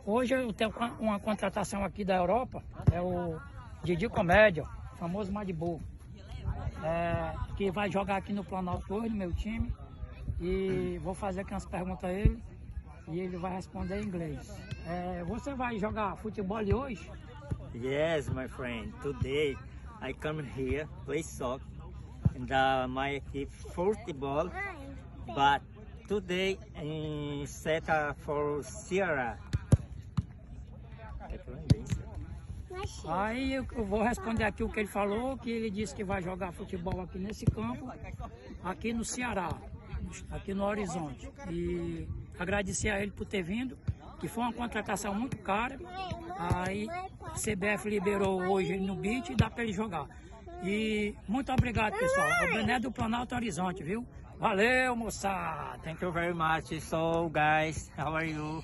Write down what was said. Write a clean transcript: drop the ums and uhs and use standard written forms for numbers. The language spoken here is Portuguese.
Hoje eu tenho uma contratação aqui da Europa, é o Didi Comédia, famoso Madibu, que vai jogar aqui no Planalto hoje, no meu time, e vou fazer aqui umas perguntas a ele, e ele vai responder em inglês. Você vai jogar futebol hoje? Yes, my friend. Today I come here play soccer and my equipe football, but today in set for Ceará. Aí eu vou responder aqui o que ele falou, que ele disse que vai jogar futebol aqui nesse campo, aqui no Ceará, aqui no Horizonte. E agradecer a ele por ter vindo, que foi uma contratação muito cara. Aí a CBF liberou hoje ele no beat e dá para ele jogar. E muito obrigado, pessoal. O Bené do Planalto Horizonte, viu? Valeu, moçada! Thank you very much. So guys, how are you?